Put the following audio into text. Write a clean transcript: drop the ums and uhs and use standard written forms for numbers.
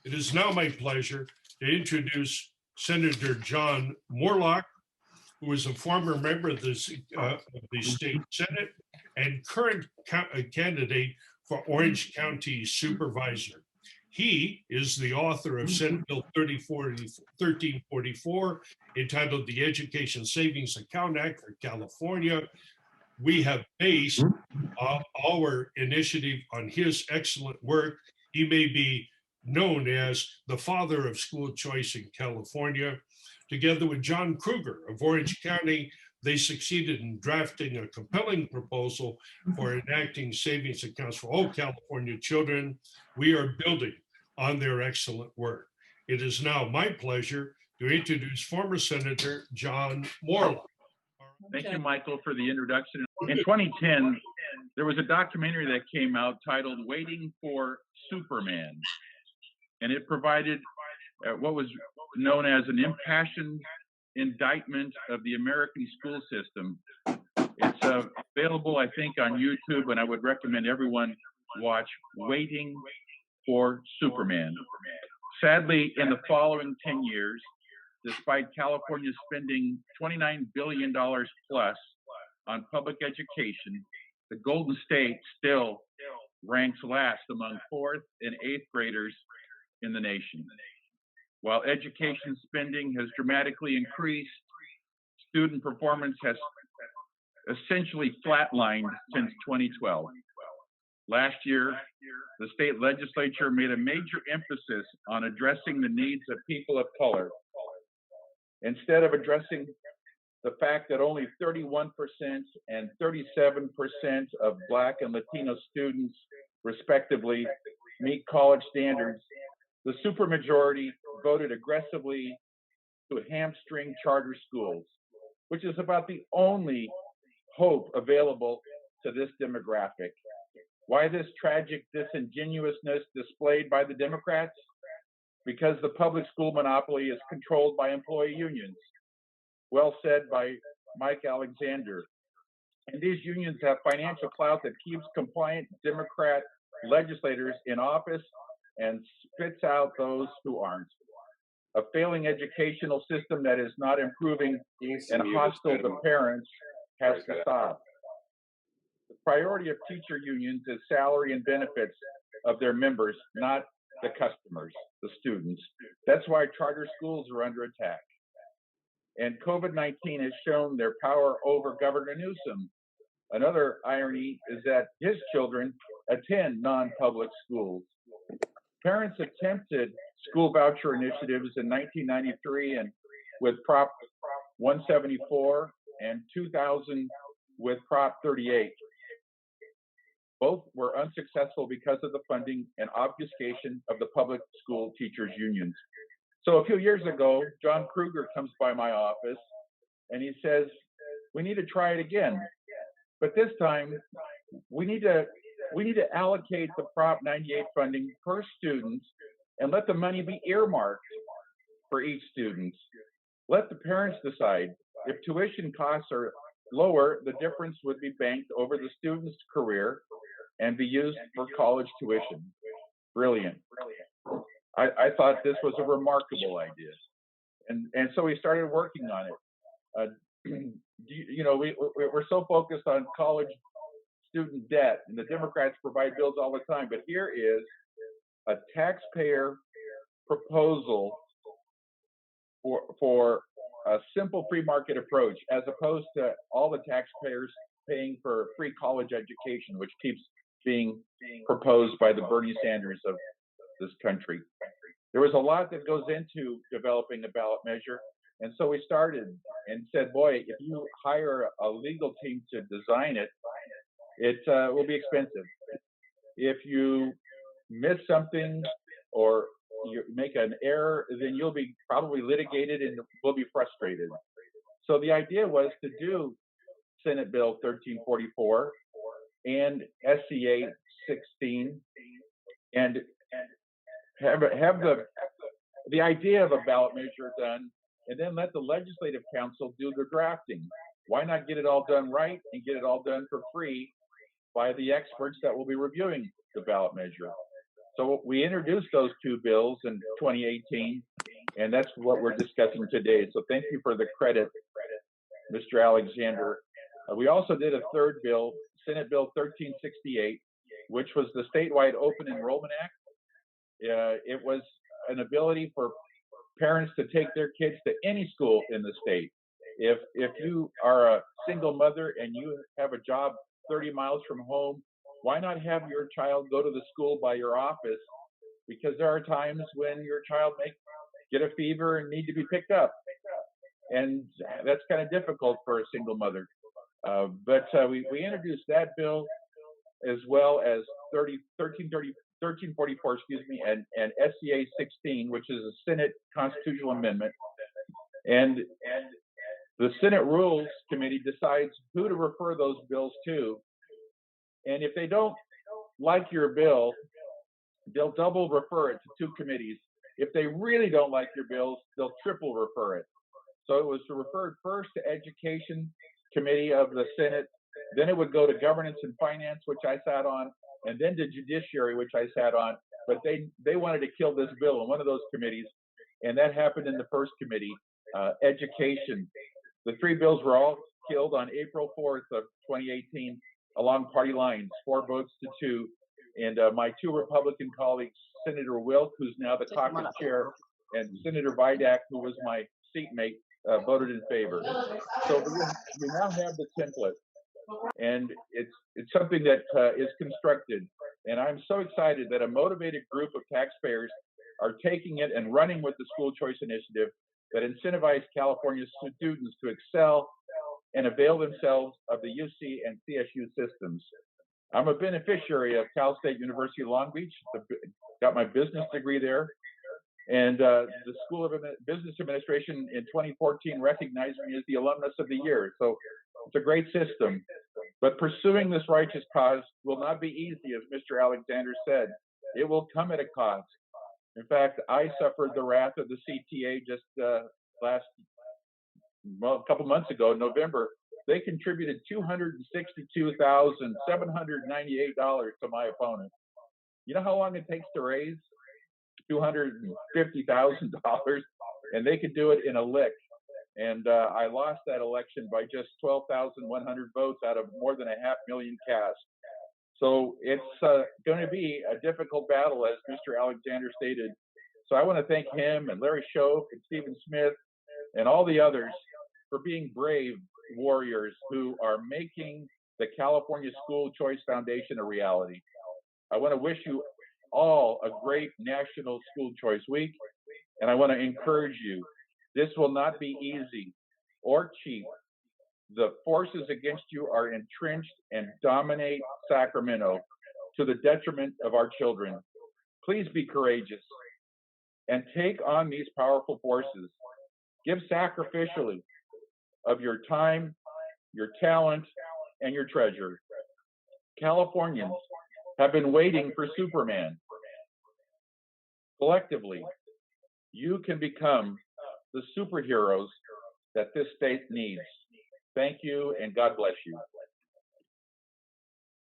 It is now my pleasure to introduce Senator John Moorlach, who is a former member of the state Senate and current candidate for Orange County Supervisor. He is the author of Senate Bill 1344, entitled the Education Savings Account Act for California. We have based our initiative on his excellent work. He may be known as the father of school choice in California. Together with John Kruger of Orange County, they succeeded in drafting a compelling proposal for enacting savings accounts for all California children. We are building on their excellent work. It is now my pleasure to introduce former Senator John Moorlach. Thank you, Michael, for the introduction. In 2010, there was a documentary that came out titled Waiting for Superman, and it provided what was known as an impassioned indictment of the American school system. It's available, I think, on YouTube, and I would recommend everyone watch Waiting for Superman. Sadly, in the following 10 years, despite California spending $29 billion plus on public education, the Golden State still ranks last among 4th and 8th graders in the nation. While education spending has dramatically increased, student performance has essentially flatlined since 2012. Last year, the state legislature made a major emphasis on addressing the needs of people of color. Instead of addressing the fact that only 31% and 37% of Black and Latino students, respectively, meet college standards, the supermajority voted aggressively to hamstring charter schools, which is about the only hope available to this demographic. Why this tragic disingenuousness displayed by the Democrats? Because the public school monopoly is controlled by employee unions. Well said by Mike Alexander. And these unions have financial clout that keeps compliant Democrat legislators in office and spits out those who aren't. A failing educational system that is not improving and hostile to parents has to stop. The priority of teacher unions is salary and benefits of their members, not the customers, the students. That's why charter schools are under attack. And COVID-19 has shown their power over Governor Newsom. Another irony is that his children attend non-public schools. Parents attempted school voucher initiatives in 1993 and with Prop 174 and 2000 with Prop 38. Both were unsuccessful because of the funding and obfuscation of the public school teachers unions. So a few years ago, John Kruger comes by my office and he says, we need to try it again. But this time we need to allocate the Prop 98 funding per student and let the money be earmarked for each student. Let the parents decide. If tuition costs are lower, the difference would be banked over the student's career and be used for college tuition. Brilliant. I thought this was a remarkable idea. And so we started working on it. We're so focused on college student debt, and the Democrats provide bills all the time, but here is a taxpayer proposal for a simple free market approach, as opposed to all the taxpayers paying for free college education, which keeps being proposed by the Bernie Sanders of this country. There was a lot that goes into developing a ballot measure, and so we started and said, boy, if you hire a legal team to design it, it will be expensive. If you miss something or you make an error, then you'll be probably litigated and will be frustrated. So the idea was to do Senate Bill 1344 and SCA 16 and have the idea of a ballot measure done, and then let the Legislative Council do the drafting. Why not get it all done right and get it all done for free by the experts that will be reviewing the ballot measure? So we introduced those two bills in 2018, and that's what we're discussing today. So thank you for the credit, Mr. Alexander. We also did a third bill, Senate Bill 1368, which was the statewide Open Enrollment Act. It was an ability for parents to take their kids to any school in the state. If you are a single mother and you have a job 30 miles from home, why not have your child go to the school by your office? Because there are times when your child may get a fever and need to be picked up. And that's kind of difficult for a single mother. But we introduced that bill as well as 1344, excuse me, and SCA 16, which is a Senate constitutional amendment. And the Senate Rules Committee decides who to refer those bills to. And if they don't like your bill, they'll double refer it to two committees. If they really don't like your bills, they'll triple refer it. So it was referred first to Education Committee of the Senate, then it would go to Governance and Finance, which I sat on, and then to Judiciary, which I sat on. But they wanted to kill this bill in one of those committees, and that happened in the first committee, Education. The three bills were all killed on April 4th of 2018 along party lines, 4 votes to 2. And my two Republican colleagues, Senator Wilk, who's now the caucus chair, and Senator Vidak, who was my seatmate, voted in favor. So we now have the template, and it's something that is constructed. And I'm so excited that a motivated group of taxpayers are taking it and running with the school choice initiative that incentivizes California students to excel and avail themselves of the UC and CSU systems. I'm a beneficiary of Cal State University Long Beach, got my business degree there. And the School of Business Administration in 2014 recognized me as the alumnus of the year. So it's a great system. But pursuing this righteous cause will not be easy, as Mr. Alexander said. It will come at a cost. In fact, I suffered the wrath of the CTA just a couple months ago, in November. They contributed $262,798 to my opponent. You know how long it takes to raise $250,000, and they could do it in a lick. And I lost that election by just 12,100 votes out of more than 500,000 cast. So it's going to be a difficult battle, as Mr. Alexander stated. So I want to thank him and Larry Schoaf and Stephen Smith and all the others for being brave warriors who are making the California School Choice Foundation a reality. I want to wish you all a great National School Choice Week, and I want to encourage you. This will not be easy or cheap. The forces against you are entrenched and dominate Sacramento to the detriment of our children. Please be courageous and take on these powerful forces. Give sacrificially of your time, your talent, and your treasure. Californians have been waiting for Superman. Collectively, you can become the superheroes that this state needs. Thank you, and God bless you.